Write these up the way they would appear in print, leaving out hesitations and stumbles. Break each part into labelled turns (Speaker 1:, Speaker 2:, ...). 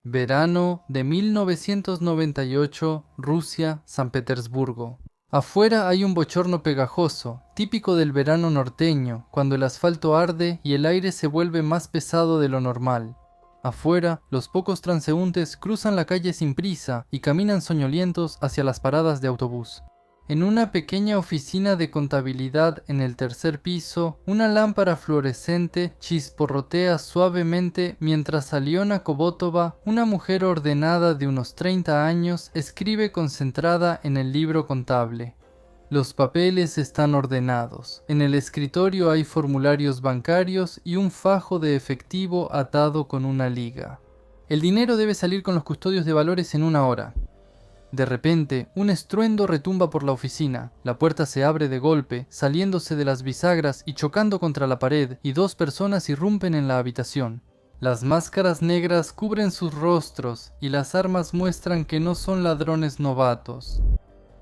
Speaker 1: Verano de 1998, Rusia, San Petersburgo. Afuera hay un bochorno pegajoso, típico del verano norteño, cuando el asfalto arde y el aire se vuelve más pesado de lo normal. Afuera, los pocos transeúntes cruzan la calle sin prisa y caminan soñolientos hacia las paradas de autobús. En una pequeña oficina de contabilidad en el tercer piso, una lámpara fluorescente chisporrotea suavemente mientras Aliona Kobotova, una mujer ordenada de unos 30 años, escribe concentrada en el libro contable. Los papeles están ordenados. En el escritorio hay formularios bancarios y un fajo de efectivo atado con una liga. El dinero debe salir con los custodios de valores en 1 hora. De repente, un estruendo retumba por la oficina. La puerta se abre de golpe, saliéndose de las bisagras y chocando contra la pared, y 2 personas irrumpen en la habitación. Las máscaras negras cubren sus rostros y las armas muestran que no son ladrones novatos.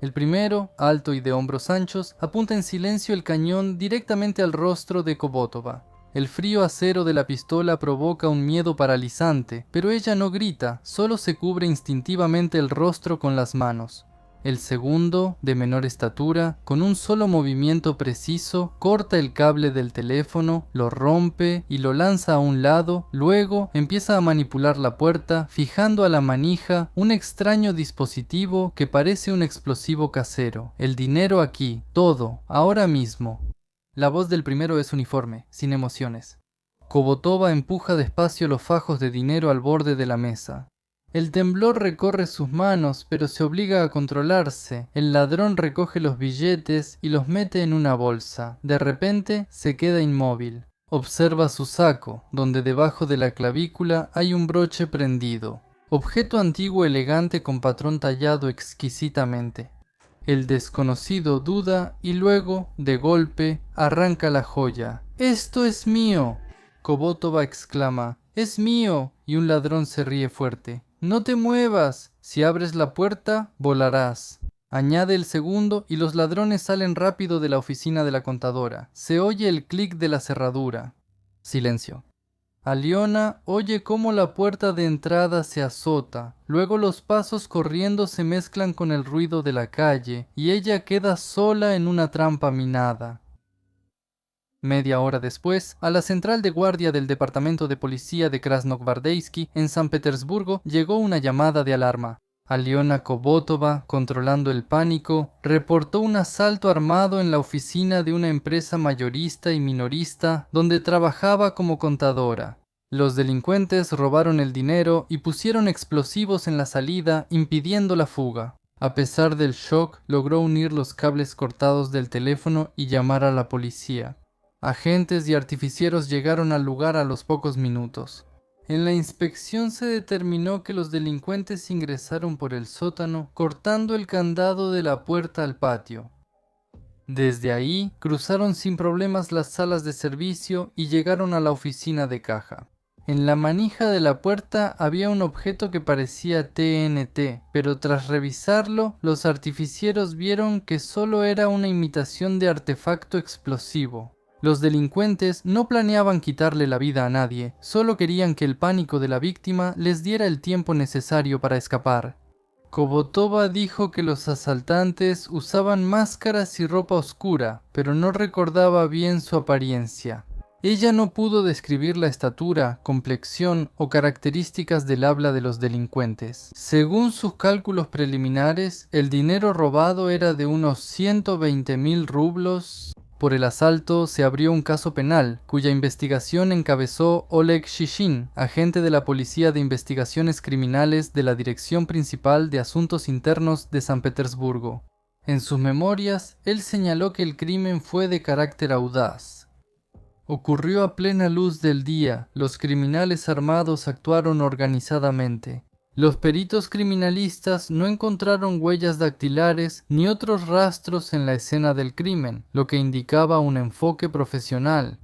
Speaker 1: El primero, alto y de hombros anchos, apunta en silencio el cañón directamente al rostro de Kobotova. El frío acero de la pistola provoca un miedo paralizante, pero ella no grita, solo se cubre instintivamente el rostro con las manos. El segundo, de menor estatura, con un solo movimiento preciso, corta el cable del teléfono, lo rompe y lo lanza a un lado, luego empieza a manipular la puerta, fijando a la manija un extraño dispositivo que parece un explosivo casero. El dinero aquí, todo, ahora mismo. La voz del primero es uniforme, sin emociones. Kobotova empuja despacio los fajos de dinero al borde de la mesa. El temblor recorre sus manos, pero se obliga a controlarse. El ladrón recoge los billetes y los mete en una bolsa. De repente, se queda inmóvil. Observa su saco, donde debajo de la clavícula hay un broche prendido. Objeto antiguo elegante con patrón tallado exquisitamente. El desconocido duda y luego, de golpe, arranca la joya. ¡Esto es mío!, Kobotova exclama. ¡Es mío! Y un ladrón se ríe fuerte. ¡No te muevas! Si abres la puerta, volarás. Añade el segundo y los ladrones salen rápido de la oficina de la contadora. Se oye el clic de la cerradura. Silencio. Aliona oye cómo la puerta de entrada se azota, luego los pasos corriendo se mezclan con el ruido de la calle y ella queda sola en una trampa minada. Media hora después, a la central de guardia del departamento de policía de Krasnogvardeyski, en San Petersburgo, llegó una llamada de alarma. Aliona Kobotova, controlando el pánico, reportó un asalto armado en la oficina de una empresa mayorista y minorista donde trabajaba como contadora. Los delincuentes robaron el dinero y pusieron explosivos en la salida, impidiendo la fuga. A pesar del shock, logró unir los cables cortados del teléfono y llamar a la policía. Agentes y artificieros llegaron al lugar a los pocos minutos. En la inspección se determinó que los delincuentes ingresaron por el sótano, cortando el candado de la puerta al patio. Desde ahí, cruzaron sin problemas las salas de servicio y llegaron a la oficina de caja. En la manija de la puerta había un objeto que parecía TNT, pero tras revisarlo, los artificieros vieron que solo era una imitación de artefacto explosivo. Los delincuentes no planeaban quitarle la vida a nadie, solo querían que el pánico de la víctima les diera el tiempo necesario para escapar. Kobotova dijo que los asaltantes usaban máscaras y ropa oscura, pero no recordaba bien su apariencia. Ella no pudo describir la estatura, complexión o características del habla de los delincuentes. Según sus cálculos preliminares, el dinero robado era de unos 120.000 rublos. Por el asalto se abrió un caso penal, cuya investigación encabezó Oleg Shishin, agente de la Policía de Investigaciones Criminales de la Dirección Principal de Asuntos Internos de San Petersburgo. En sus memorias, él señaló que el crimen fue de carácter audaz. Ocurrió a plena luz del día, los criminales armados actuaron organizadamente. Los peritos criminalistas no encontraron huellas dactilares ni otros rastros en la escena del crimen, lo que indicaba un enfoque profesional.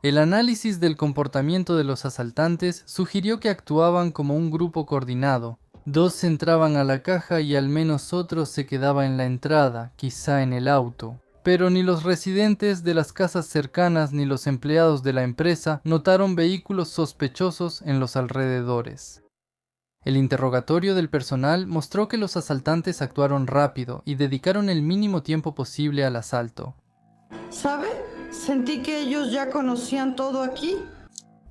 Speaker 1: El análisis del comportamiento de los asaltantes sugirió que actuaban como un grupo coordinado. 2 entraban a la caja y al menos otro se quedaba en la entrada, quizá en el auto. Pero ni los residentes de las casas cercanas ni los empleados de la empresa notaron vehículos sospechosos en los alrededores. El interrogatorio del personal mostró que los asaltantes actuaron rápido y dedicaron el mínimo tiempo posible al asalto.
Speaker 2: ¿Sabe? Sentí que ellos ya conocían todo aquí.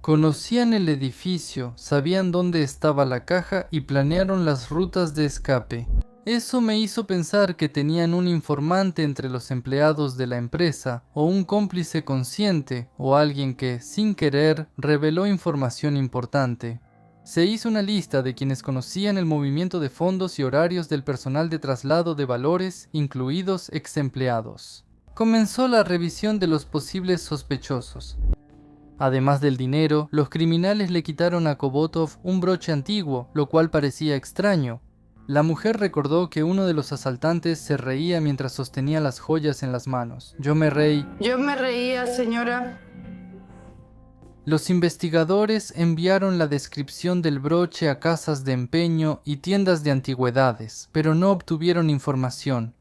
Speaker 1: Conocían el edificio, sabían dónde estaba la caja y planearon las rutas de escape. Eso me hizo pensar que tenían un informante entre los empleados de la empresa, o un cómplice consciente, o alguien que, sin querer, reveló información importante. Se hizo una lista de quienes conocían el movimiento de fondos y horarios del personal de traslado de valores, incluidos ex empleados. Comenzó la revisión de los posibles sospechosos. Además del dinero, los criminales le quitaron a Kobotov un broche antiguo, lo cual parecía extraño. La mujer recordó que uno de los asaltantes se reía mientras sostenía las joyas en las manos. Yo me reía, señora. Los investigadores enviaron la descripción del broche a casas de empeño y tiendas de antigüedades, pero no obtuvieron información.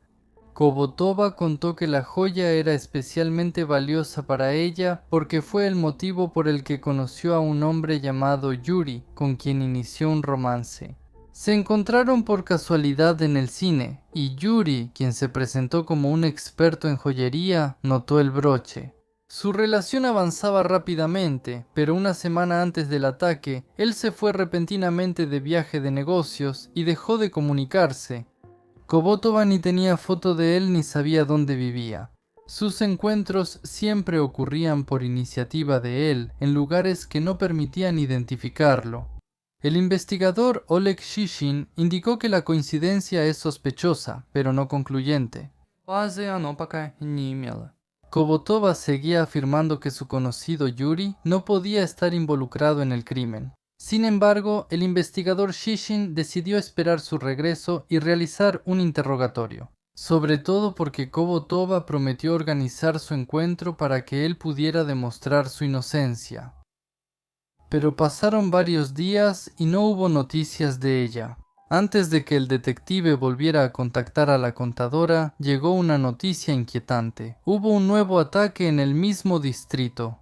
Speaker 1: Kobotova contó que la joya era especialmente valiosa para ella porque fue el motivo por el que conoció a un hombre llamado Yuri, con quien inició un romance. Se encontraron por casualidad en el cine, y Yuri, quien se presentó como un experto en joyería, notó el broche. Su relación avanzaba rápidamente, pero una semana antes del ataque, él se fue repentinamente de viaje de negocios y dejó de comunicarse. Kobotova ni tenía foto de él ni sabía dónde vivía. Sus encuentros siempre ocurrían por iniciativa de él, en lugares que no permitían identificarlo. El investigador Oleg Shishin indicó que la coincidencia es sospechosa, pero no concluyente. Kobotova seguía afirmando que su conocido Yuri no podía estar involucrado en el crimen. Sin embargo, el investigador Shishin decidió esperar su regreso y realizar un interrogatorio. Sobre todo porque Kobotova prometió organizar su encuentro para que él pudiera demostrar su inocencia. Pero pasaron varios días y no hubo noticias de ella. Antes de que el detective volviera a contactar a la contadora, llegó una noticia inquietante. Hubo un nuevo ataque en el mismo distrito.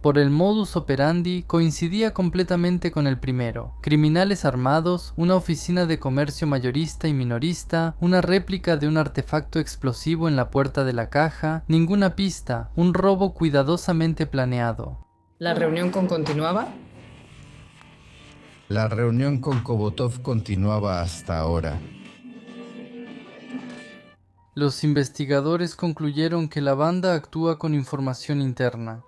Speaker 1: Por el modus operandi coincidía completamente con el primero. Criminales armados, una oficina de comercio mayorista y minorista, una réplica de un artefacto explosivo en la puerta de la caja, ninguna pista, un robo cuidadosamente planeado.
Speaker 3: ¿La reunión continuaba?
Speaker 4: La reunión con Kobotov continuaba hasta ahora.
Speaker 1: Los investigadores concluyeron que la banda actúa con información interna.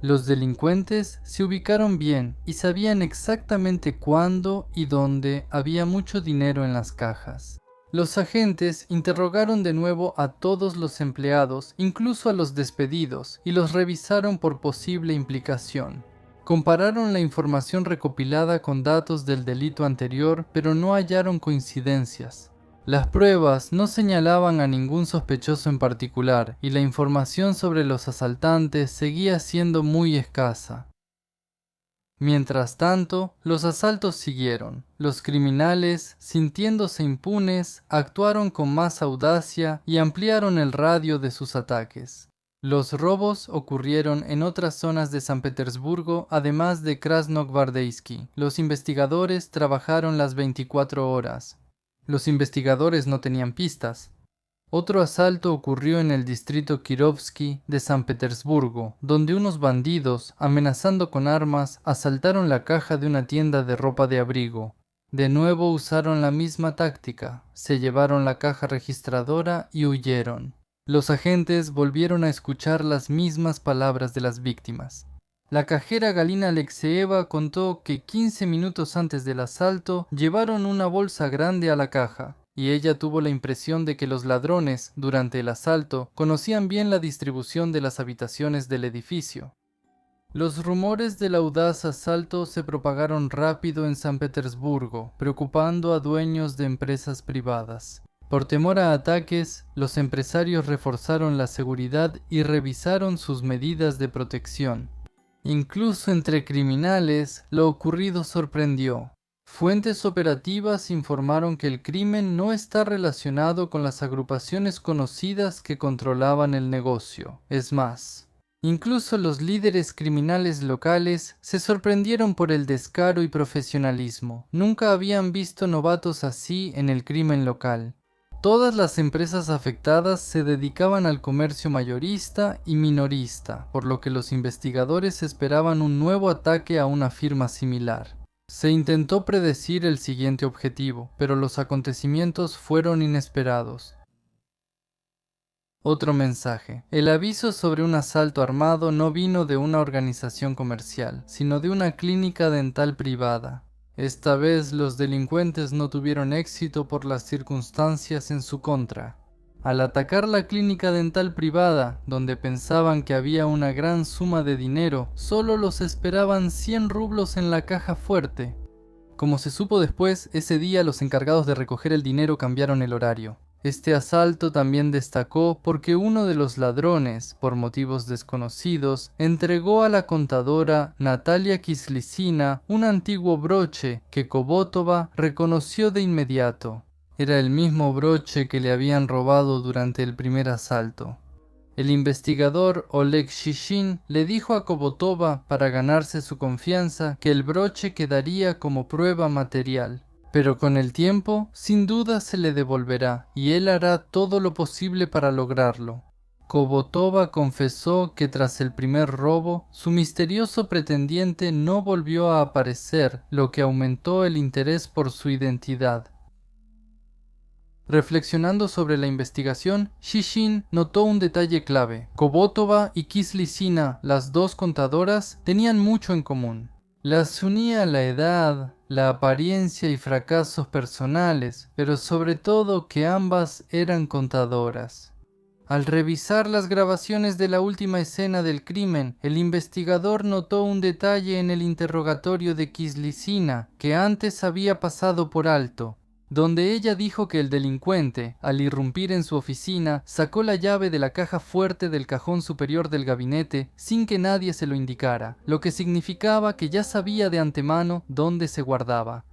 Speaker 1: Los delincuentes se ubicaron bien y sabían exactamente cuándo y dónde había mucho dinero en las cajas. Los agentes interrogaron de nuevo a todos los empleados, incluso a los despedidos, y los revisaron por posible implicación. Compararon la información recopilada con datos del delito anterior, pero no hallaron coincidencias. Las pruebas no señalaban a ningún sospechoso en particular, y la información sobre los asaltantes seguía siendo muy escasa. Mientras tanto, los asaltos siguieron. Los criminales, sintiéndose impunes, actuaron con más audacia y ampliaron el radio de sus ataques. Los robos ocurrieron en otras zonas de San Petersburgo, además de Krasnogvardeyski. Los investigadores trabajaron las 24 horas. Los investigadores no tenían pistas. Otro asalto ocurrió en el distrito Kirovsky de San Petersburgo, donde unos bandidos, amenazando con armas, asaltaron la caja de una tienda de ropa de abrigo. De nuevo usaron la misma táctica, se llevaron la caja registradora y huyeron. Los agentes volvieron a escuchar las mismas palabras de las víctimas. La cajera Galina Alexeeva contó que 15 minutos antes del asalto llevaron una bolsa grande a la caja, y ella tuvo la impresión de que los ladrones, durante el asalto, conocían bien la distribución de las habitaciones del edificio. Los rumores del audaz asalto se propagaron rápido en San Petersburgo, preocupando a dueños de empresas privadas. Por temor a ataques, los empresarios reforzaron la seguridad y revisaron sus medidas de protección. Incluso entre criminales, lo ocurrido sorprendió. Fuentes operativas informaron que el crimen no está relacionado con las agrupaciones conocidas que controlaban el negocio. Es más, Incluso los líderes criminales locales se sorprendieron por el descaro y profesionalismo. Nunca habían visto novatos así en el crimen local. Todas las empresas afectadas se dedicaban al comercio mayorista y minorista, por lo que los investigadores esperaban un nuevo ataque a una firma similar. Se intentó predecir el siguiente objetivo, pero los acontecimientos fueron inesperados. Otro mensaje. El aviso sobre un asalto armado no vino de una organización comercial, sino de una clínica dental privada. Esta vez los delincuentes no tuvieron éxito por las circunstancias en su contra. Al atacar la clínica dental privada, donde pensaban que había una gran suma de dinero, solo los esperaban 100 rublos en la caja fuerte. Como se supo después, ese día los encargados de recoger el dinero cambiaron el horario. Este asalto también destacó porque uno de los ladrones, por motivos desconocidos, entregó a la contadora Natalia Kislytsina un antiguo broche que Kobotova reconoció de inmediato. Era el mismo broche que le habían robado durante el primer asalto. El investigador Oleg Shishin le dijo a Kobotova, para ganarse su confianza, que el broche quedaría como prueba material. Pero con el tiempo, sin duda se le devolverá, y él hará todo lo posible para lograrlo. Kobotova confesó que tras el primer robo, su misterioso pretendiente no volvió a aparecer, lo que aumentó el interés por su identidad. Reflexionando sobre la investigación, Shishin notó un detalle clave. Kobotova y Kislytsina, las dos contadoras, tenían mucho en común. Las unía la edad, la apariencia y fracasos personales, pero sobre todo que ambas eran contadoras. Al revisar las grabaciones de la última escena del crimen, el investigador notó un detalle en el interrogatorio de Kislytsina que antes había pasado por alto, donde ella dijo que el delincuente, al irrumpir en su oficina, sacó la llave de la caja fuerte del cajón superior del gabinete sin que nadie se lo indicara, lo que significaba que ya sabía de antemano dónde se guardaba.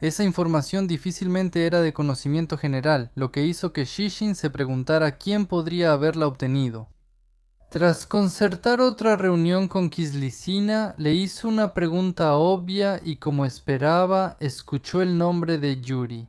Speaker 1: Esa información difícilmente era de conocimiento general, lo que hizo que Shishin se preguntara quién podría haberla obtenido. Tras concertar otra reunión con Kislytsina, le hizo una pregunta obvia y, como esperaba, escuchó el nombre de Yuri.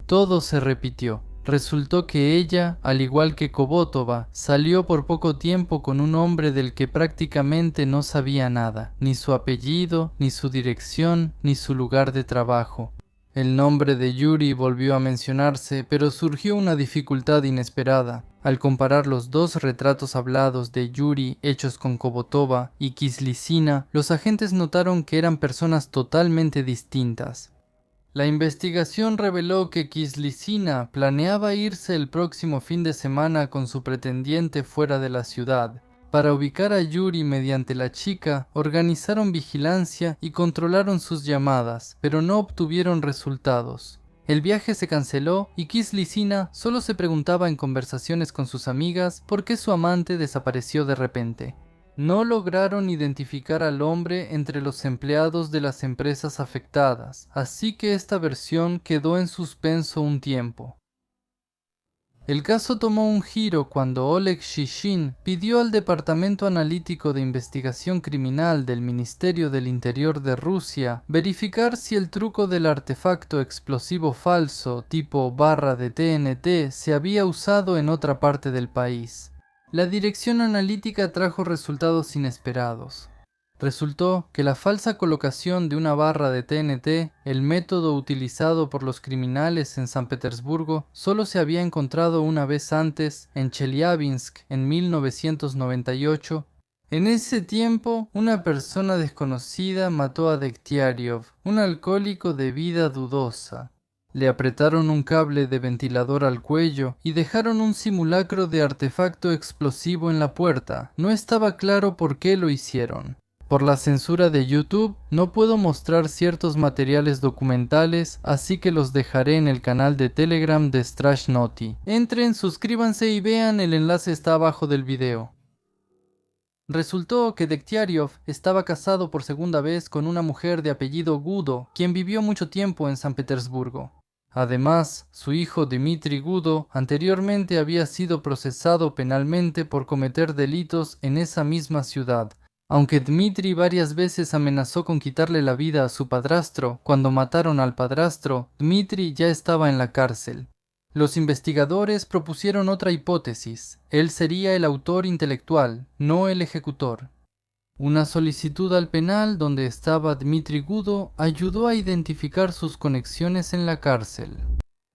Speaker 1: Todo se repitió. Resultó que ella, al igual que Kobotova, salió por poco tiempo con un hombre del que prácticamente no sabía nada, ni su apellido, ni su dirección, ni su lugar de trabajo. El nombre de Yuri volvió a mencionarse, pero surgió una dificultad inesperada. Al comparar los dos retratos hablados de Yuri hechos con Kobotova y Kislytsina, los agentes notaron que eran personas totalmente distintas. La investigación reveló que Kislytsina planeaba irse el próximo fin de semana con su pretendiente fuera de la ciudad. Para ubicar a Yuri mediante la chica, organizaron vigilancia y controlaron sus llamadas, pero no obtuvieron resultados. El viaje se canceló y Kislytsina solo se preguntaba en conversaciones con sus amigas por qué su amante desapareció de repente. No lograron identificar al hombre entre los empleados de las empresas afectadas, así que esta versión quedó en suspenso un tiempo. El caso tomó un giro cuando Oleg Shishin pidió al Departamento Analítico de Investigación Criminal del Ministerio del Interior de Rusia verificar si el truco del artefacto explosivo falso tipo barra de TNT se había usado en otra parte del país. La dirección analítica trajo resultados inesperados. Resultó que la falsa colocación de una barra de TNT, el método utilizado por los criminales en San Petersburgo, solo se había encontrado una vez antes en Chelyabinsk en 1998. En ese tiempo, una persona desconocida mató a Degtyaryov, un alcohólico de vida dudosa. Le apretaron un cable de ventilador al cuello y dejaron un simulacro de artefacto explosivo en la puerta. No estaba claro por qué lo hicieron. Por la censura de YouTube, no puedo mostrar ciertos materiales documentales, así que los dejaré en el canal de Telegram de Strash Naughty. Entren, suscríbanse y vean, el enlace está abajo del video. Resultó que Degtyaryov estaba casado por segunda vez con una mujer de apellido Gudo, quien vivió mucho tiempo en San Petersburgo. Además, su hijo Dmitry Gudo anteriormente había sido procesado penalmente por cometer delitos en esa misma ciudad. Aunque Dmitry varias veces amenazó con quitarle la vida a su padrastro, cuando mataron al padrastro, Dmitry ya estaba en la cárcel. Los investigadores propusieron otra hipótesis. Él sería el autor intelectual, no el ejecutor. Una solicitud al penal donde estaba Dmitry Gudo ayudó a identificar sus conexiones en la cárcel.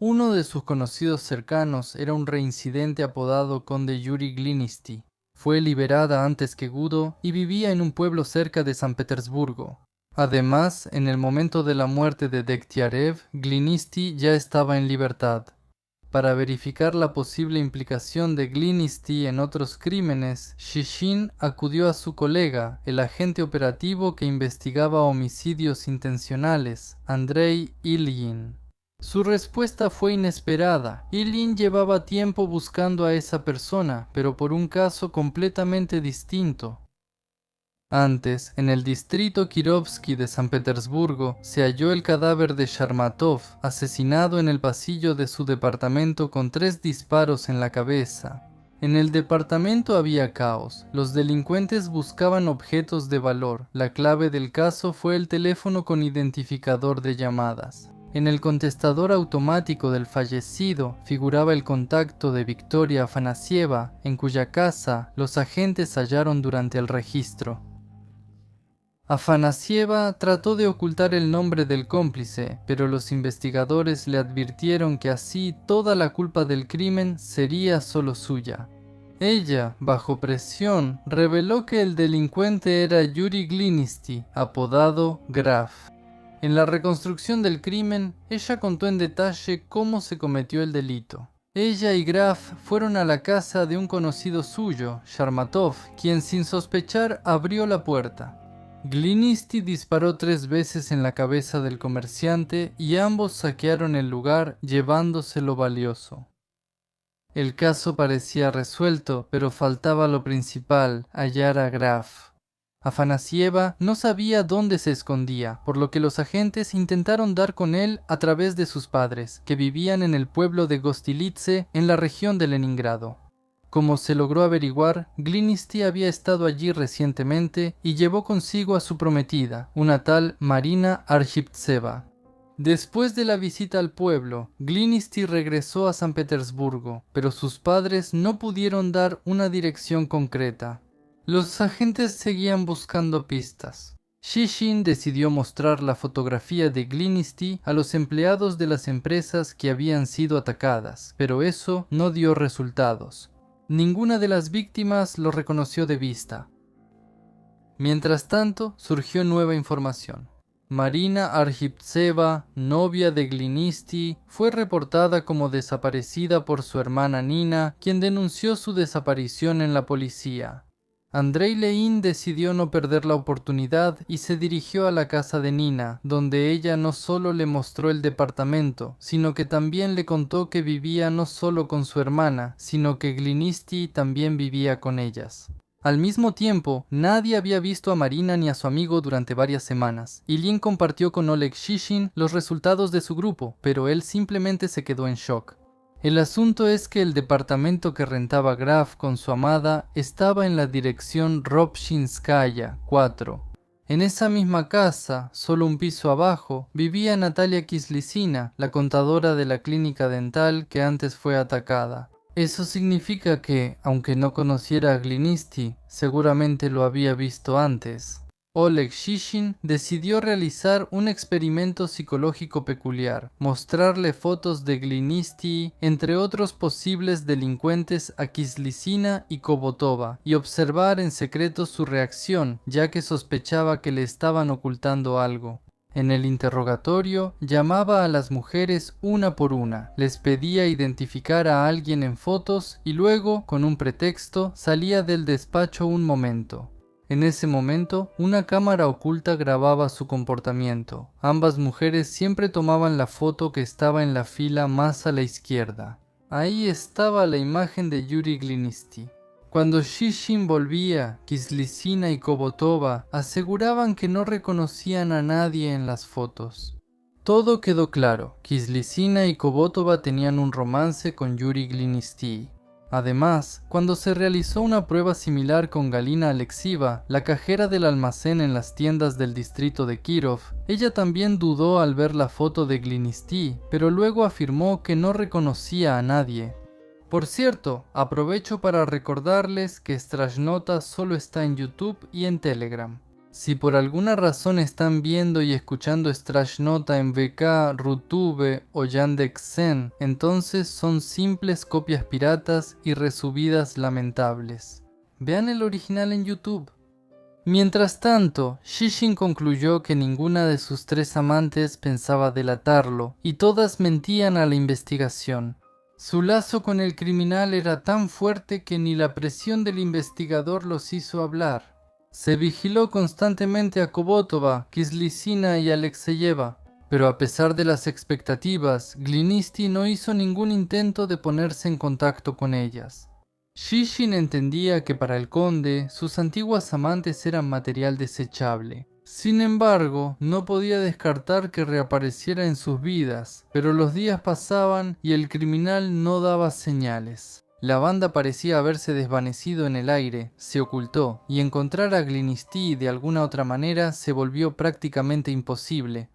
Speaker 1: Uno de sus conocidos cercanos era un reincidente apodado Conde Yuri Glinisty. Fue liberada antes que Gudo y vivía en un pueblo cerca de San Petersburgo. Además, en el momento de la muerte de Dektiarev, Glinisty ya estaba en libertad. Para verificar la posible implicación de Glinisty en otros crímenes, Shishin acudió a su colega, el agente operativo que investigaba homicidios intencionales, Andrei Ilyin. Su respuesta fue inesperada. Ilyin llevaba tiempo buscando a esa persona, pero por un caso completamente distinto. Antes, en el distrito Kirovsky de San Petersburgo, se halló el cadáver de Sharmatov, asesinado en el pasillo de su departamento con 3 disparos en la cabeza. En el departamento había caos. Los delincuentes buscaban objetos de valor. La clave del caso fue el teléfono con identificador de llamadas. En el contestador automático del fallecido figuraba el contacto de Victoria Afanasieva, en cuya casa los agentes hallaron durante el registro. Afanasieva trató de ocultar el nombre del cómplice, pero los investigadores le advirtieron que así toda la culpa del crimen sería solo suya. Ella, bajo presión, reveló que el delincuente era Yuri Glinisty, apodado Graf. En la reconstrucción del crimen, ella contó en detalle cómo se cometió el delito. Ella y Graf fueron a la casa de un conocido suyo, Sharmatov, quien sin sospechar abrió la puerta. Glinisty disparó 3 veces en la cabeza del comerciante y ambos saquearon el lugar llevándose lo valioso. El caso parecía resuelto, pero faltaba lo principal, hallar a Graf. Afanasieva no sabía dónde se escondía, por lo que los agentes intentaron dar con él a través de sus padres, que vivían en el pueblo de Gostilitze, en la región de Leningrado. Como se logró averiguar, Glinisty había estado allí recientemente y llevó consigo a su prometida, una tal Marina Archiptseva. Después de la visita al pueblo, Glinisty regresó a San Petersburgo, pero sus padres no pudieron dar una dirección concreta. Los agentes seguían buscando pistas. Shishin decidió mostrar la fotografía de Glinisty a los empleados de las empresas que habían sido atacadas, pero eso no dio resultados. Ninguna de las víctimas lo reconoció de vista. Mientras tanto, surgió nueva información. Marina Archiptseva, novia de Glinisty, fue reportada como desaparecida por su hermana Nina, quien denunció su desaparición en la policía. Andrei Lein decidió no perder la oportunidad y se dirigió a la casa de Nina, donde ella no solo le mostró el departamento, sino que también le contó que vivía no solo con su hermana, sino que Glinisty también vivía con ellas. Al mismo tiempo, nadie había visto a Marina ni a su amigo durante varias semanas. Ilyin compartió con Oleg Shishin los resultados de su grupo, pero él simplemente se quedó en shock. El asunto es que el departamento que rentaba Graf con su amada estaba en la dirección Robshinskaya 4. En esa misma casa, solo un piso abajo, vivía Natalia Kislytsina, la contadora de la clínica dental que antes fue atacada. Eso significa que, aunque no conociera a Glinisty, seguramente lo había visto antes. Oleg Shishin decidió realizar un experimento psicológico peculiar, mostrarle fotos de Glinisty, entre otros posibles delincuentes, a Kislytsina y Kobotova, y observar en secreto su reacción, ya que sospechaba que le estaban ocultando algo. En el interrogatorio, llamaba a las mujeres una por una, les pedía identificar a alguien en fotos y luego, con un pretexto, salía del despacho un momento. En ese momento, una cámara oculta grababa su comportamiento. Ambas mujeres siempre tomaban la foto que estaba en la fila más a la izquierda. Ahí estaba la imagen de Yuri Glinisty. Cuando Shishin volvía, Kislytsina y Kobotova aseguraban que no reconocían a nadie en las fotos. Todo quedó claro. Kislitsina y Kobotova tenían un romance con Yuri Glinisti. Además, cuando se realizó una prueba similar con Galina Alexieva, la cajera del almacén en las tiendas del distrito de Kirov, ella también dudó al ver la foto de Glinisti, pero luego afirmó que no reconocía a nadie. Por cierto, aprovecho para recordarles que Strashnota solo está en YouTube y en Telegram. Si por alguna razón están viendo y escuchando Strashnota en VK, Rutube o Yandex.Zen, entonces son simples copias piratas y resubidas lamentables. Vean el original en YouTube. Mientras tanto, Shishin concluyó que ninguna de sus 3 amantes pensaba delatarlo, y todas mentían a la investigación. Su lazo con el criminal era tan fuerte que ni la presión del investigador los hizo hablar. Se vigiló constantemente a Kobotova, Kislitsina y Alexeyeva, pero a pesar de las expectativas, Glinisti no hizo ningún intento de ponerse en contacto con ellas. Shishin entendía que para el conde, sus antiguas amantes eran material desechable. Sin embargo, no podía descartar que reapareciera en sus vidas, pero los días pasaban y el criminal no daba señales. La banda parecía haberse desvanecido en el aire, se ocultó, y encontrar a Glinisti de alguna otra manera se volvió prácticamente imposible.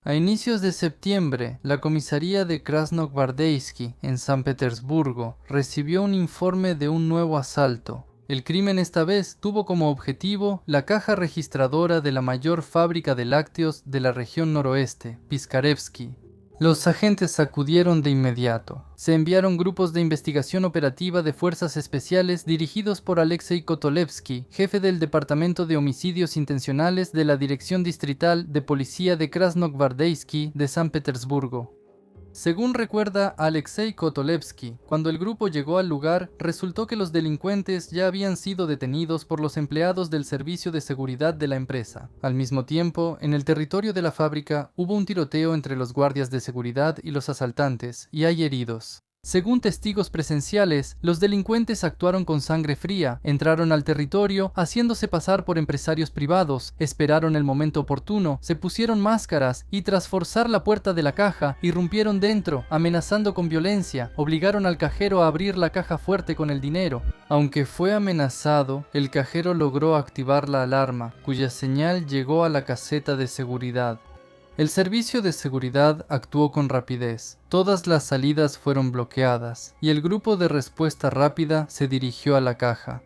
Speaker 1: A inicios de septiembre, la comisaría de Krasnogvardeisky, en San Petersburgo, recibió un informe de un nuevo asalto. El crimen esta vez tuvo como objetivo la caja registradora de la mayor fábrica de lácteos de la región noroeste, Piskarevsky. Los agentes acudieron de inmediato. Se enviaron grupos de investigación operativa de fuerzas especiales dirigidos por Alexei Kotolevsky, jefe del Departamento de Homicidios Intencionales de la Dirección Distrital de Policía de Krasnogvardeisky de San Petersburgo. Según recuerda Alexei Kotolevsky, cuando el grupo llegó al lugar, resultó que los delincuentes ya habían sido detenidos por los empleados del servicio de seguridad de la empresa. Al mismo tiempo, en el territorio de la fábrica hubo un tiroteo entre los guardias de seguridad y los asaltantes, y hay heridos. Según testigos presenciales, los delincuentes actuaron con sangre fría, entraron al territorio haciéndose pasar por empresarios privados, esperaron el momento oportuno, se pusieron máscaras y tras forzar la puerta de la caja, irrumpieron dentro, amenazando con violencia, obligaron al cajero a abrir la caja fuerte con el dinero. Aunque fue amenazado, el cajero logró activar la alarma, cuya señal llegó a la caseta de seguridad. El servicio de seguridad actuó con rapidez. Todas las salidas fueron bloqueadas y el grupo de respuesta rápida se dirigió a la caja.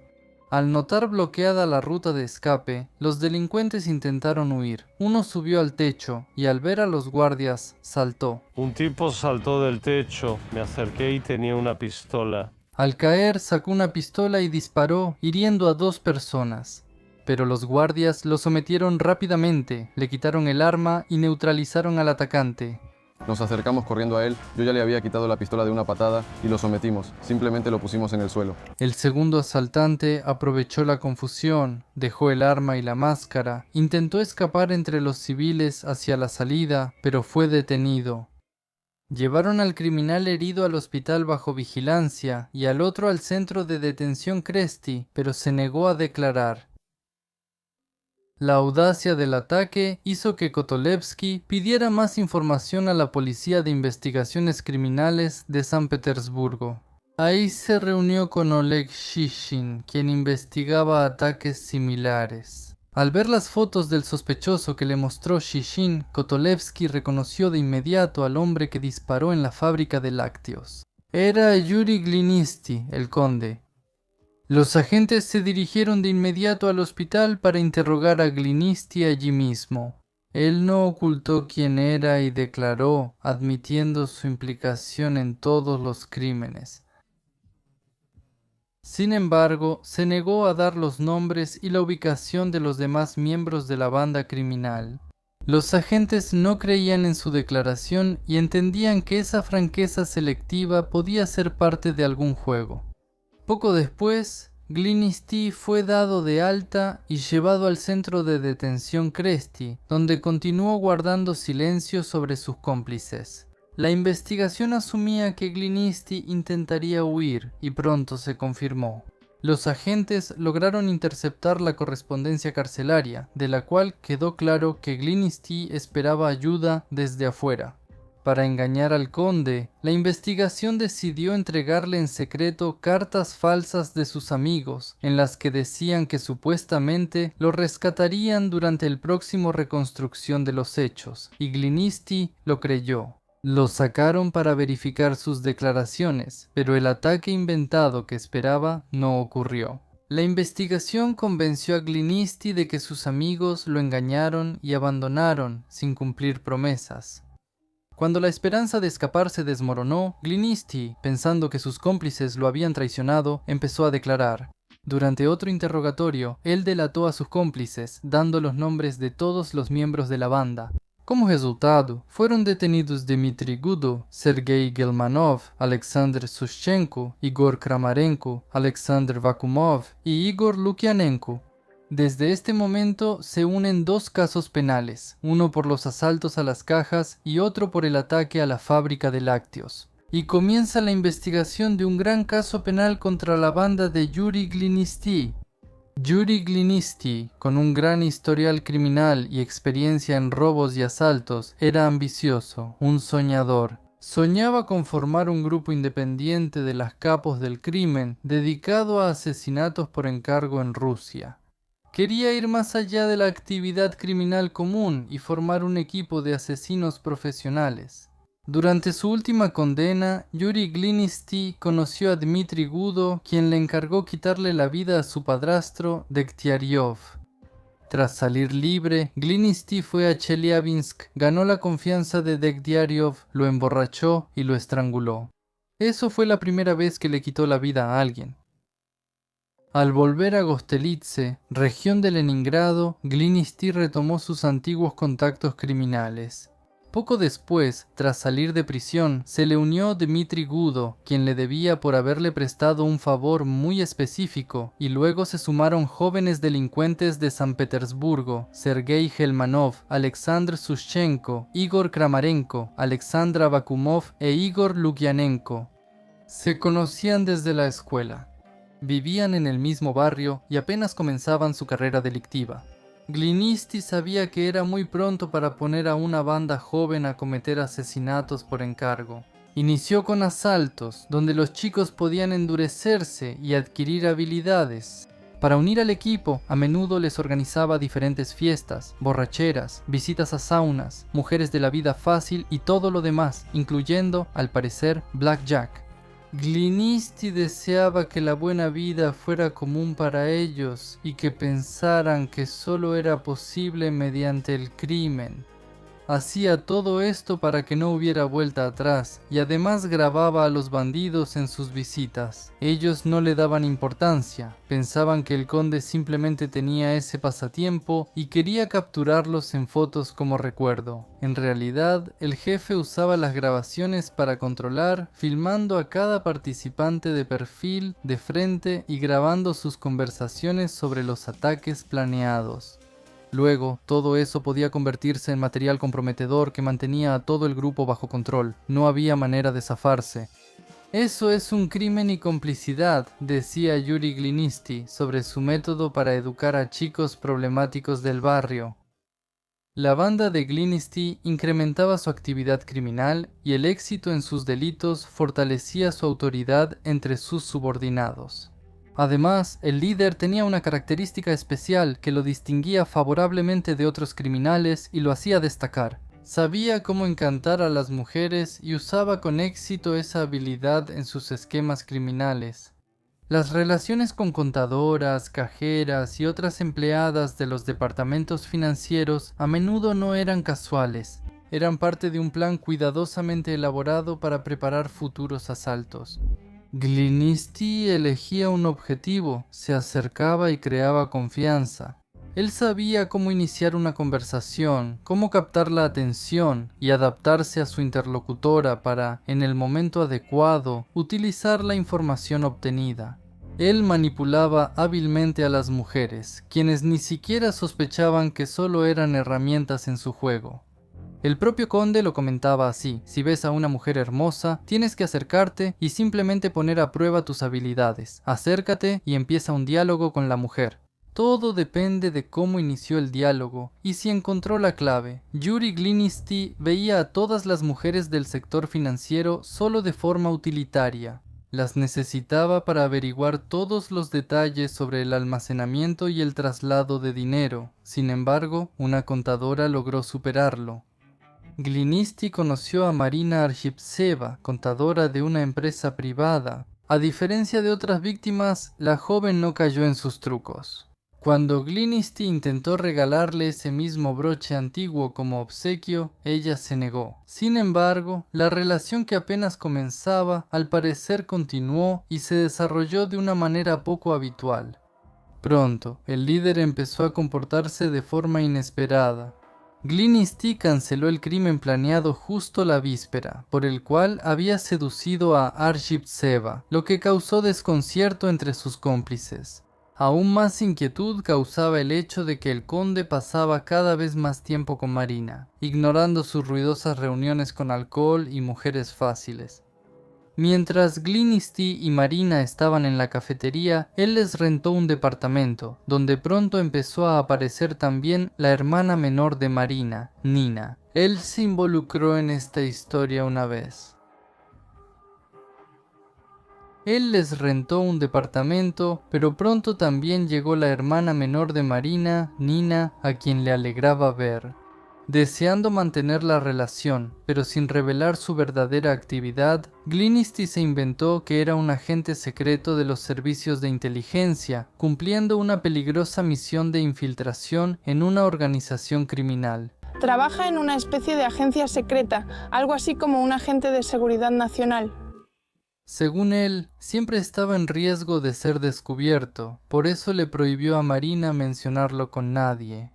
Speaker 1: Al notar bloqueada la ruta de escape, los delincuentes intentaron huir. Uno subió al techo y al ver a los guardias, saltó.
Speaker 5: Un tipo saltó del techo, me acerqué y tenía una pistola.
Speaker 1: Al caer, sacó una pistola y disparó, hiriendo a 2 personas. Pero los guardias lo sometieron rápidamente, le quitaron el arma y neutralizaron al atacante.
Speaker 6: Nos acercamos corriendo a él, yo ya le había quitado la pistola de una patada y lo sometimos, simplemente lo pusimos en el suelo.
Speaker 1: El segundo asaltante aprovechó la confusión, dejó el arma y la máscara, intentó escapar entre los civiles hacia la salida, pero fue detenido. Llevaron al criminal herido al hospital bajo vigilancia y al otro al centro de detención Kresty, pero se negó a declarar. La audacia del ataque hizo que Kotolevsky pidiera más información a la Policía de Investigaciones Criminales de San Petersburgo. Ahí se reunió con Oleg Shishin, quien investigaba ataques similares. Al ver las fotos del sospechoso que le mostró Shishin, Kotolevsky reconoció de inmediato al hombre que disparó en la fábrica de lácteos. Era Yuri Glinisti, el conde. Los agentes se dirigieron de inmediato al hospital para interrogar a Glinisti allí mismo. Él no ocultó quién era y declaró, admitiendo su implicación en todos los crímenes. Sin embargo, se negó a dar los nombres y la ubicación de los demás miembros de la banda criminal. Los agentes no creían en su declaración y entendían que esa franqueza selectiva podía ser parte de algún juego. Poco después, Glinisti fue dado de alta y llevado al centro de detención Kresty, donde continuó guardando silencio sobre sus cómplices. La investigación asumía que Glinisti intentaría huir y pronto se confirmó. Los agentes lograron interceptar la correspondencia carcelaria, de la cual quedó claro que Glinisti esperaba ayuda desde afuera. Para engañar al conde, la investigación decidió entregarle en secreto cartas falsas de sus amigos, en las que decían que supuestamente lo rescatarían durante el próximo reconstrucción de los hechos, y Glinisti lo creyó. Lo sacaron para verificar sus declaraciones, pero el ataque inventado que esperaba no ocurrió. La investigación convenció a Glinisti de que sus amigos lo engañaron y abandonaron sin cumplir promesas. Cuando la esperanza de escapar se desmoronó, Glinisti, pensando que sus cómplices lo habían traicionado, empezó a declarar. Durante otro interrogatorio, él delató a sus cómplices, dando los nombres de todos los miembros de la banda. Como resultado, fueron detenidos Dmitry Gudo, Sergei Gelmanov, Alexander Sushchenko, Igor Kramarenko, Alexander Vakumov y Igor Lukianenko. Desde este momento se unen dos casos penales, uno por los asaltos a las cajas y otro por el ataque a la fábrica de lácteos. Y comienza la investigación de un gran caso penal contra la banda de Yuri Glinisti. Yuri Glinisti, con un gran historial criminal y experiencia en robos y asaltos, era ambicioso, un soñador. Soñaba con formar un grupo independiente de las capos del crimen dedicado a asesinatos por encargo en Rusia. Quería ir más allá de la actividad criminal común y formar un equipo de asesinos profesionales. Durante su última condena, Yuri Glinisti conoció a Dmitry Gudo, quien le encargó quitarle la vida a su padrastro, Degtyaryov. Tras salir libre, Glinisti fue a Chelyabinsk, ganó la confianza de Degtyaryov, lo emborrachó y lo estranguló. Eso fue la primera vez que le quitó la vida a alguien. Al volver a Gostelitze, región de Leningrado, Glinisti retomó sus antiguos contactos criminales. Poco después, tras salir de prisión, se le unió Dmitry Gudo, quien le debía por haberle prestado un favor muy específico, y luego se sumaron jóvenes delincuentes de San Petersburgo, Sergei Gelmanov, Alexander Sushchenko, Igor Kramarenko, Alexandra Vakumov e Igor Lukianenko. Se conocían desde la escuela. Vivían en el mismo barrio y apenas comenzaban su carrera delictiva. Glinisti sabía que era muy pronto para poner a una banda joven a cometer asesinatos por encargo. Inició con asaltos, donde los chicos podían endurecerse y adquirir habilidades. Para unir al equipo, a menudo les organizaba diferentes fiestas, borracheras, visitas a saunas, mujeres de la vida fácil y todo lo demás, incluyendo, al parecer, blackjack. Glinisti deseaba que la buena vida fuera común para ellos y que pensaran que solo era posible mediante el crimen. Hacía todo esto para que no hubiera vuelta atrás y además grababa a los bandidos en sus visitas. Ellos no le daban importancia, pensaban que el conde simplemente tenía ese pasatiempo y quería capturarlos en fotos como recuerdo. En realidad, el jefe usaba las grabaciones para controlar, filmando a cada participante de perfil, de frente y grabando sus conversaciones sobre los ataques planeados. Luego, todo eso podía convertirse en material comprometedor que mantenía a todo el grupo bajo control. No había manera de zafarse. Eso es un crimen y complicidad, decía Yuri Glinisti sobre su método para educar a chicos problemáticos del barrio. La banda de Glinisti incrementaba su actividad criminal y el éxito en sus delitos fortalecía su autoridad entre sus subordinados. Además, el líder tenía una característica especial que lo distinguía favorablemente de otros criminales y lo hacía destacar. Sabía cómo encantar a las mujeres y usaba con éxito esa habilidad en sus esquemas criminales. Las relaciones con contadoras, cajeras y otras empleadas de los departamentos financieros a menudo no eran casuales. Eran parte de un plan cuidadosamente elaborado para preparar futuros asaltos. Glinisti elegía un objetivo, se acercaba y creaba confianza. Él sabía cómo iniciar una conversación, cómo captar la atención y adaptarse a su interlocutora para, en el momento adecuado, utilizar la información obtenida. Él manipulaba hábilmente a las mujeres, quienes ni siquiera sospechaban que solo eran herramientas en su juego. El propio conde lo comentaba así: si ves a una mujer hermosa, tienes que acercarte y simplemente poner a prueba tus habilidades. Acércate y empieza un diálogo con la mujer. Todo depende de cómo inició el diálogo y si encontró la clave. Yuri Glinisti veía a todas las mujeres del sector financiero solo de forma utilitaria. Las necesitaba para averiguar todos los detalles sobre el almacenamiento y el traslado de dinero. Sin embargo, una contadora logró superarlo. Glinisti conoció a Marina Arshiptseva, contadora de una empresa privada. A diferencia de otras víctimas, la joven no cayó en sus trucos. Cuando Glinisti intentó regalarle ese mismo broche antiguo como obsequio, ella se negó. Sin embargo, la relación que apenas comenzaba, al parecer continuó y se desarrolló de una manera poco habitual. Pronto, el líder empezó a comportarse de forma inesperada. Glinisti canceló el crimen planeado justo la víspera, por el cual había seducido a Arshiptseva, lo que causó desconcierto entre sus cómplices. Aún más inquietud causaba el hecho de que el conde pasaba cada vez más tiempo con Marina, ignorando sus ruidosas reuniones con alcohol y mujeres fáciles. Mientras Glinisti y Marina estaban en la cafetería, él les rentó un departamento, donde pronto empezó a aparecer también la hermana menor de Marina, Nina. Él se involucró en esta historia una vez. Él les rentó un departamento, pero pronto también llegó la hermana menor de Marina, Nina, a quien le alegraba ver. Deseando mantener la relación, pero sin revelar su verdadera actividad, Glinisti se inventó que era un agente secreto de los servicios de inteligencia, cumpliendo una peligrosa misión de infiltración en una organización criminal.
Speaker 7: Trabaja en una especie de agencia secreta, algo así como un agente de seguridad nacional.
Speaker 1: Según él, siempre estaba en riesgo de ser descubierto, por eso le prohibió a Marina mencionarlo con nadie.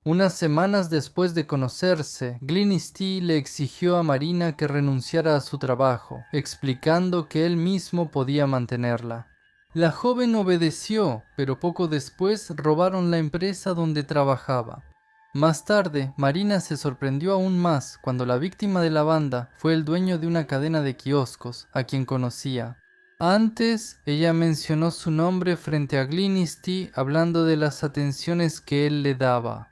Speaker 1: Unas semanas después de conocerse, Glinisti le exigió a Marina que renunciara a su trabajo, explicando que él mismo podía mantenerla. La joven obedeció, pero poco después robaron la empresa donde trabajaba. Más tarde, Marina se sorprendió aún más cuando la víctima de la banda fue el dueño de una cadena de kioscos, a quien conocía. Antes, ella mencionó su nombre frente a Glinisti, hablando de las atenciones que él le daba.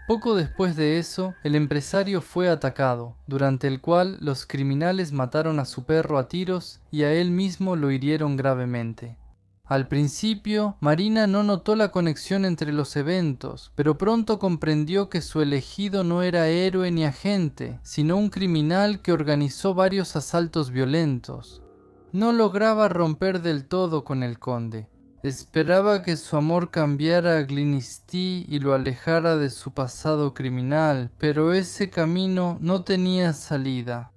Speaker 1: Poco después de eso, el empresario fue atacado, durante el cual los criminales mataron a su perro a tiros y a él mismo lo hirieron gravemente. Al principio, Marina no notó la conexión entre los eventos, pero pronto comprendió que su elegido no era héroe ni agente, sino un criminal que organizó varios asaltos violentos. No lograba romper del todo con el conde. Esperaba que su amor cambiara a Glinisti y lo alejara de su pasado criminal, pero ese camino no tenía salida.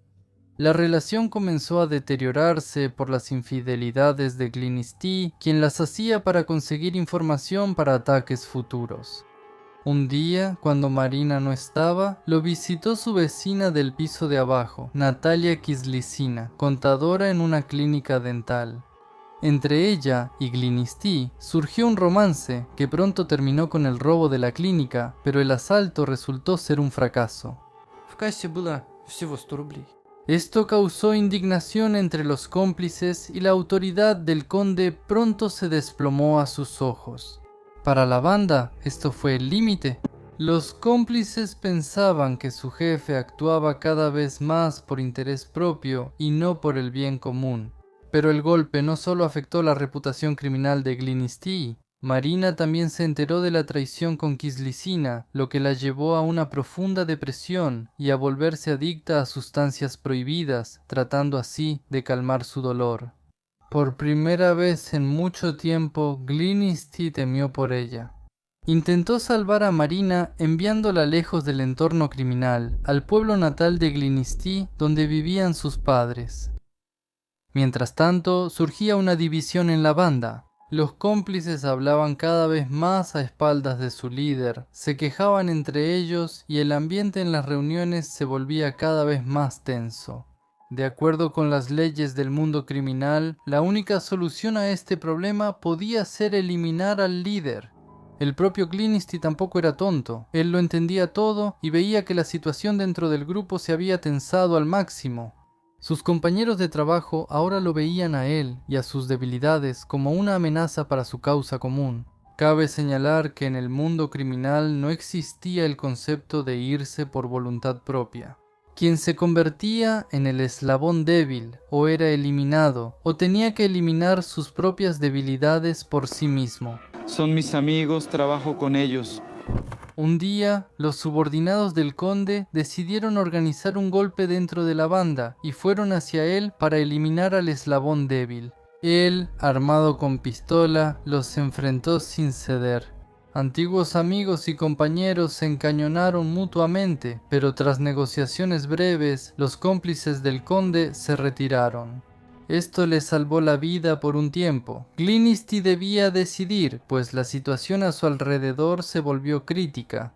Speaker 1: La relación comenzó a deteriorarse por las infidelidades de Glinisti, quien las hacía para conseguir información para ataques futuros. Un día, cuando Marina no estaba, lo visitó su vecina del piso de abajo, Natalia Kislytsina, contadora en una clínica dental. Entre ella y Glinisti surgió un romance que pronto terminó con el robo de la clínica, pero el asalto resultó ser un fracaso. Esto causó indignación entre los cómplices y la autoridad del conde pronto se desplomó a sus ojos. Para la banda, esto fue el límite. Los cómplices pensaban que su jefe actuaba cada vez más por interés propio y no por el bien común. Pero el golpe no solo afectó la reputación criminal de Glinisti. Marina también se enteró de la traición con Kislytsina, lo que la llevó a una profunda depresión y a volverse adicta a sustancias prohibidas, tratando así de calmar su dolor. Por primera vez en mucho tiempo, Glinisti temió por ella. Intentó salvar a Marina enviándola lejos del entorno criminal, al pueblo natal de Glinisti, donde vivían sus padres. Mientras tanto, surgía una división en la banda. Los cómplices hablaban cada vez más a espaldas de su líder, se quejaban entre ellos y el ambiente en las reuniones se volvía cada vez más tenso. De acuerdo con las leyes del mundo criminal, la única solución a este problema podía ser eliminar al líder. El propio Glinisti tampoco era tonto, él lo entendía todo y veía que la situación dentro del grupo se había tensado al máximo. Sus compañeros de trabajo ahora lo veían a él y a sus debilidades como una amenaza para su causa común. Cabe señalar que en el mundo criminal no existía el concepto de irse por voluntad propia. Quien se convertía en el eslabón débil o era eliminado o tenía que eliminar sus propias debilidades por sí mismo.
Speaker 8: Son mis amigos, trabajo con ellos.
Speaker 1: Un día, los subordinados del conde decidieron organizar un golpe dentro de la banda y fueron hacia él para eliminar al eslabón débil. Él, armado con pistola, los enfrentó sin ceder. Antiguos amigos y compañeros se encañonaron mutuamente, pero tras negociaciones breves, los cómplices del conde se retiraron. Esto le salvó la vida por un tiempo. Glinisti debía decidir, pues la situación a su alrededor se volvió crítica.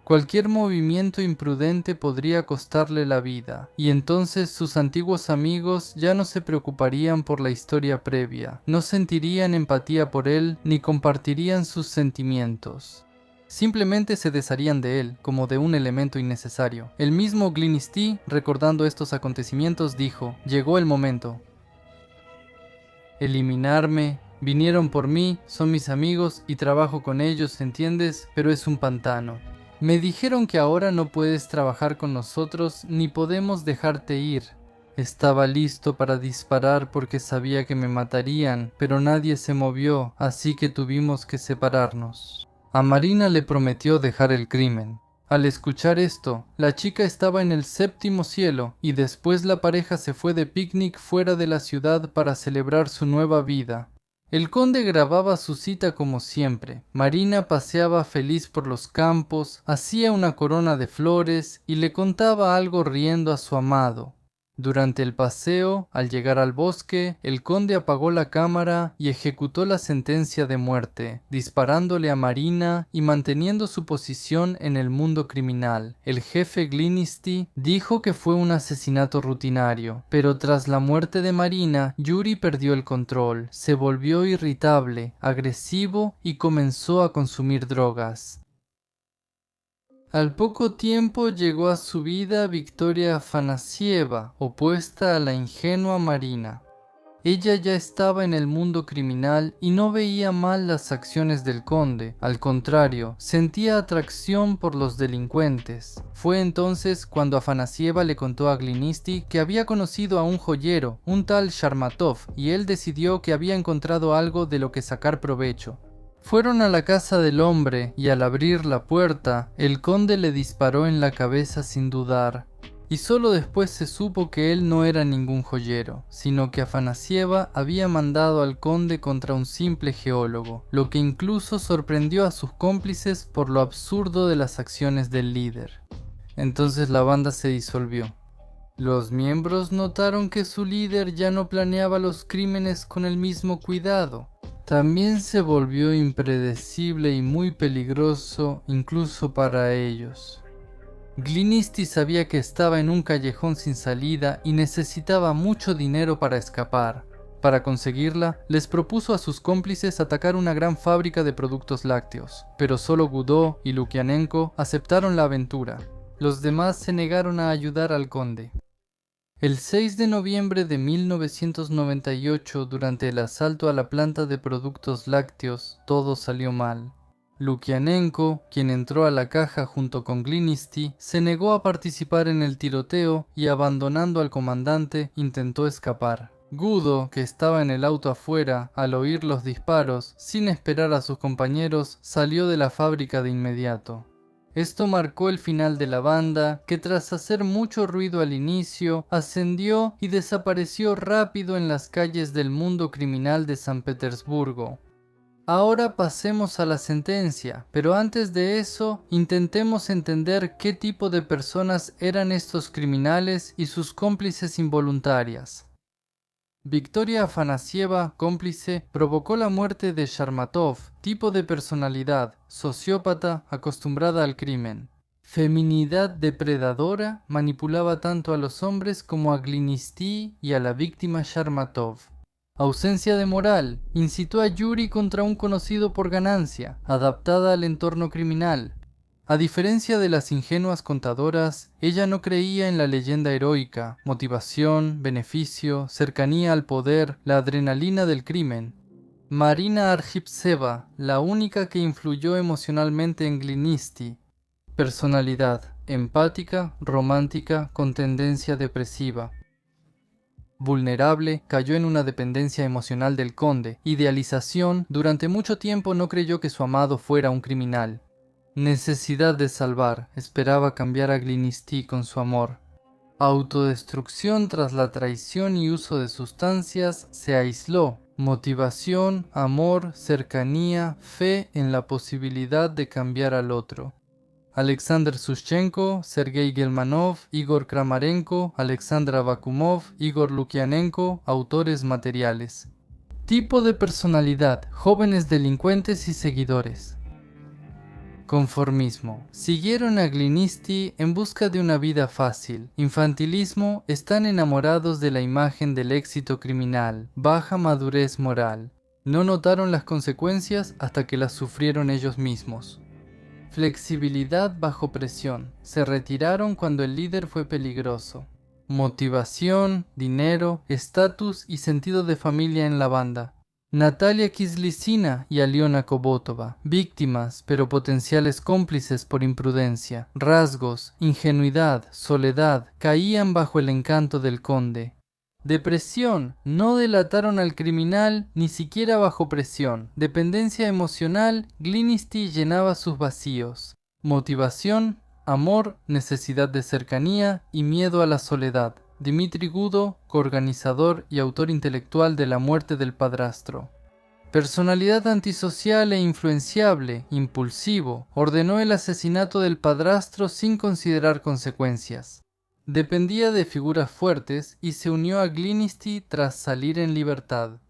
Speaker 1: Cualquier movimiento imprudente podría costarle la vida, y entonces sus antiguos amigos ya no se preocuparían por la historia previa, no sentirían empatía por él ni compartirían sus sentimientos. Simplemente se desharían de él, como de un elemento innecesario. El mismo Glinisti, recordando estos acontecimientos, dijo: «Llegó el momento. Eliminarme, vinieron por mí, son mis amigos y trabajo con ellos, ¿entiendes? Pero es un pantano. Me dijeron que ahora no puedes trabajar con nosotros ni podemos dejarte ir». Estaba listo para disparar porque sabía que me matarían, pero nadie se movió, así que tuvimos que separarnos. A Marina le prometió dejar el crimen. Al escuchar esto, la chica estaba en el séptimo cielo y después la pareja se fue de picnic fuera de la ciudad para celebrar su nueva vida. El conde grababa su cita como siempre. Marina paseaba feliz por los campos, hacía una corona de flores y le contaba algo riendo a su amado. Durante el paseo, al llegar al bosque, el conde apagó la cámara y ejecutó la sentencia de muerte, disparándole a Marina y manteniendo su posición en el mundo criminal. El jefe Glinisti dijo que fue un asesinato rutinario, pero tras la muerte de Marina, Yuri perdió el control, se volvió irritable, agresivo y comenzó a consumir drogas. Al poco tiempo llegó a su vida Victoria Afanasieva, opuesta a la ingenua Marina. Ella ya estaba en el mundo criminal y no veía mal las acciones del conde, al contrario, sentía atracción por los delincuentes. Fue entonces cuando Afanasieva le contó a Glinisti que había conocido a un joyero, un tal Sharmatov, y él decidió que había encontrado algo de lo que sacar provecho. Fueron a la casa del hombre y al abrir la puerta, el conde le disparó en la cabeza sin dudar. Y solo después se supo que él no era ningún joyero, sino que Afanasieva había mandado al conde contra un simple geólogo, lo que incluso sorprendió a sus cómplices por lo absurdo de las acciones del líder. Entonces la banda se disolvió. Los miembros notaron que su líder ya no planeaba los crímenes con el mismo cuidado. También se volvió impredecible y muy peligroso incluso para ellos. Glinisti sabía que estaba en un callejón sin salida y necesitaba mucho dinero para escapar. Para conseguirla, les propuso a sus cómplices atacar una gran fábrica de productos lácteos, pero solo Gudó y Lukianenko aceptaron la aventura. Los demás se negaron a ayudar al conde. El 6 de noviembre de 1998, durante el asalto a la planta de productos lácteos, todo salió mal. Lukianenko, quien entró a la caja junto con Glinisti, se negó a participar en el tiroteo y, abandonando al comandante, intentó escapar. Gudó, que estaba en el auto afuera, al oír los disparos, sin esperar a sus compañeros, salió de la fábrica de inmediato. Esto marcó el final de la banda, que tras hacer mucho ruido al inicio, ascendió y desapareció rápido en las calles del mundo criminal de San Petersburgo. Ahora pasemos a la sentencia, pero antes de eso, intentemos entender qué tipo de personas eran estos criminales y sus cómplices involuntarias. Victoria Afanasieva, cómplice, provocó la muerte de Sharmatov, tipo de personalidad, sociópata, acostumbrada al crimen. Feminidad depredadora, manipulaba tanto a los hombres como a Glinisti y a la víctima Sharmatov. Ausencia de moral. Incitó a Yuri contra un conocido por ganancia, adaptada al entorno criminal. A diferencia de las ingenuas contadoras, ella no creía en la leyenda heroica, motivación, beneficio, cercanía al poder, la adrenalina del crimen. Marina Argipseva, la única que influyó emocionalmente en Glinisti. Personalidad: empática, romántica, con tendencia depresiva. Vulnerable, cayó en una dependencia emocional del conde. Idealización: durante mucho tiempo no creyó que su amado fuera un criminal. Necesidad de salvar, esperaba cambiar a Glinisti con su amor. Autodestrucción: tras la traición y uso de sustancias, se aisló. Motivación, amor, cercanía, fe en la posibilidad de cambiar al otro. Alexander Sushchenko, Sergei Gelmanov, Igor Kramarenko, Alexandra Bakumov, Igor Lukianenko, autores materiales. Tipo de personalidad: jóvenes delincuentes y seguidores. Conformismo: siguieron a Glinisti en busca de una vida fácil. Infantilismo: están enamorados de la imagen del éxito criminal. Baja madurez moral: no notaron las consecuencias hasta que las sufrieron ellos mismos. Flexibilidad bajo presión: se retiraron cuando el líder fue peligroso. Motivación, dinero, estatus y sentido de familia en la banda. Natalia Kislytsina y Aliona Kobotova, víctimas pero potenciales cómplices por imprudencia. Rasgos: ingenuidad, soledad, caían bajo el encanto del conde. Depresión: no delataron al criminal ni siquiera bajo presión. Dependencia emocional: Glinisti llenaba sus vacíos. Motivación: amor, necesidad de cercanía y miedo a la soledad. Dmitry Gudo, coorganizador y autor intelectual de La muerte del padrastro. Personalidad antisocial e influenciable, impulsivo, ordenó el asesinato del padrastro sin considerar consecuencias. Dependía de figuras fuertes y se unió a Glinisti tras salir en libertad.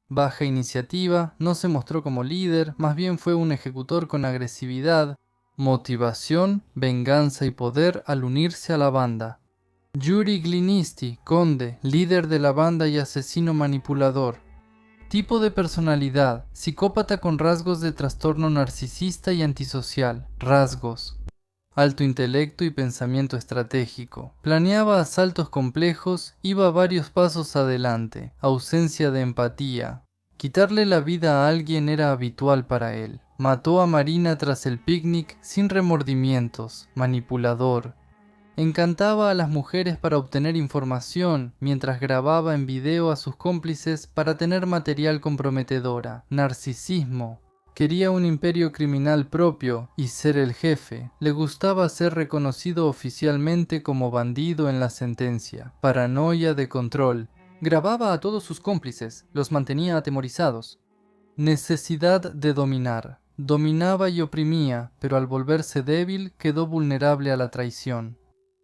Speaker 1: Baja iniciativa, no se mostró como líder, más bien fue un ejecutor con agresividad. Motivación, venganza y poder al unirse a la banda. Yuri Glinisti, conde, líder de la banda y asesino manipulador. Tipo de personalidad: psicópata con rasgos de trastorno narcisista y antisocial. Rasgos: alto intelecto y pensamiento estratégico. Planeaba asaltos complejos, iba varios pasos adelante. Ausencia de empatía: quitarle la vida a alguien era habitual para él. Mató a Marina tras el picnic sin remordimientos. Manipulador: encantaba a las mujeres para obtener información, mientras grababa en video a sus cómplices para tener material comprometedora. Narcisismo: quería un imperio criminal propio y ser el jefe. Le gustaba ser reconocido oficialmente como bandido en la sentencia. Paranoia de control: grababa a todos sus cómplices, los mantenía atemorizados. Necesidad de dominar: dominaba y oprimía, pero al volverse débil quedó vulnerable a la traición.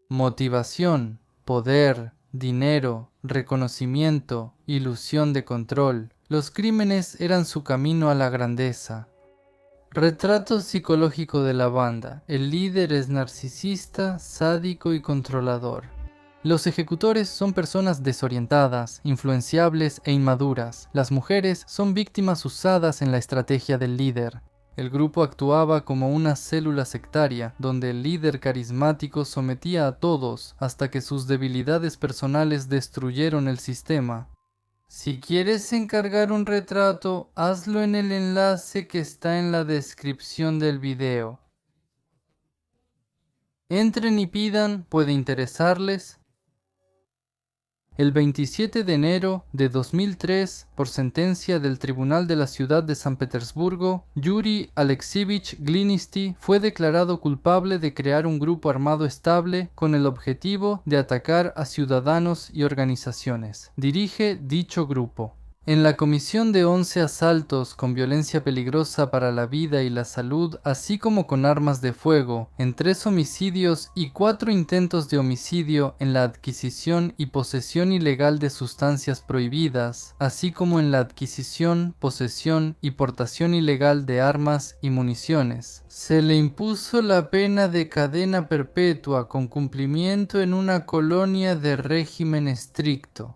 Speaker 1: Motivación: poder, dinero, reconocimiento, ilusión de control. Los crímenes eran su camino a la grandeza. Retrato psicológico de la banda: el líder es narcisista, sádico y controlador. Los ejecutores son personas desorientadas, influenciables e inmaduras. Las mujeres son víctimas usadas en la estrategia del líder. El grupo actuaba como una célula sectaria, donde el líder carismático sometía a todos hasta que sus debilidades personales destruyeron el sistema. Si quieres encargar un retrato, hazlo en el enlace que está en la descripción del video. Entren y pidan, puede interesarles. El 27 de enero de 2003, por sentencia del Tribunal de la Ciudad de San Petersburgo, Yuri Alexievich Glinisti fue declarado culpable de crear un grupo armado estable con el objetivo de atacar a ciudadanos y organizaciones. Dirige dicho grupo. En la comisión de 11 asaltos con violencia peligrosa para la vida y la salud, así como con armas de fuego, en 3 homicidios y 4 intentos de homicidio en la adquisición y posesión ilegal de sustancias prohibidas, así como en la adquisición, posesión y portación ilegal de armas y municiones. Se le impuso la pena de cadena perpetua con cumplimiento en una colonia de régimen estricto.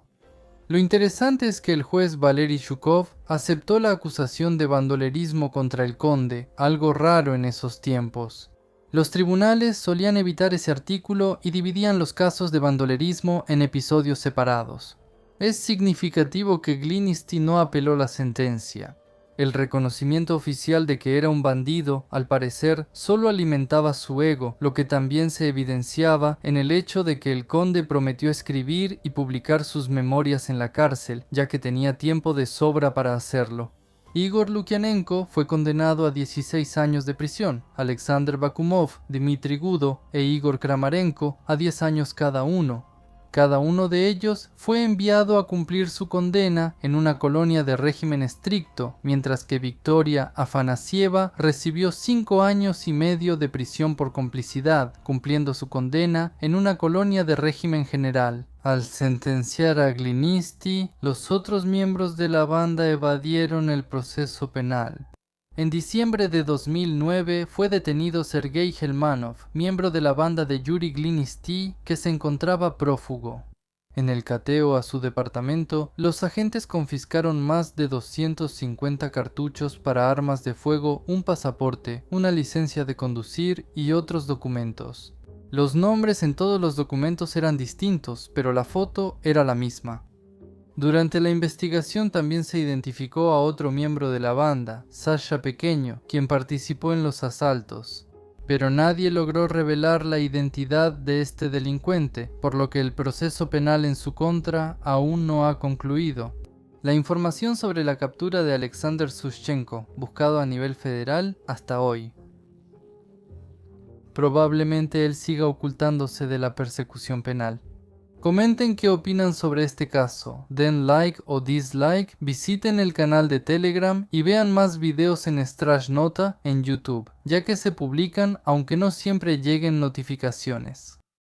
Speaker 1: Lo interesante es que el juez Valery Zhukov aceptó la acusación de bandolerismo contra el conde, algo raro en esos tiempos. Los tribunales solían evitar ese artículo y dividían los casos de bandolerismo en episodios separados. Es significativo que Glinisti no apeló la sentencia. El reconocimiento oficial de que era un bandido, al parecer, solo alimentaba su ego, lo que también se evidenciaba en el hecho de que el conde prometió escribir y publicar sus memorias en la cárcel, ya que tenía tiempo de sobra para hacerlo. Igor Lukianenko fue condenado a 16 años de prisión, Alexander Bakumov, Dmitry Gudo e Igor Kramarenko a 10 años cada uno. Cada uno de ellos fue enviado a cumplir su condena en una colonia de régimen estricto, mientras que Victoria Afanasieva recibió 5 años y medio de prisión por complicidad, cumpliendo su condena en una colonia de régimen general. Al sentenciar a Glinisti, los otros miembros de la banda evadieron el proceso penal. En diciembre de 2009 fue detenido Sergei Gelmanov, miembro de la banda de Yuri Glinisti, que se encontraba prófugo. En el cateo a su departamento, los agentes confiscaron más de 250 cartuchos para armas de fuego, un pasaporte, una licencia de conducir y otros documentos. Los nombres en todos los documentos eran distintos, pero la foto era la misma. Durante la investigación también se identificó a otro miembro de la banda, Sasha Pequeño, quien participó en los asaltos. Pero nadie logró revelar la identidad de este delincuente, por lo que el proceso penal en su contra aún no ha concluido. La información sobre la captura de Alexander Sushchenko, buscado a nivel federal hasta hoy. Probablemente él siga ocultándose de la persecución penal. Comenten qué opinan sobre este caso, den like o dislike, visiten el canal de Telegram y vean más videos en Strash Nota en YouTube, ya que se publican aunque no siempre lleguen notificaciones.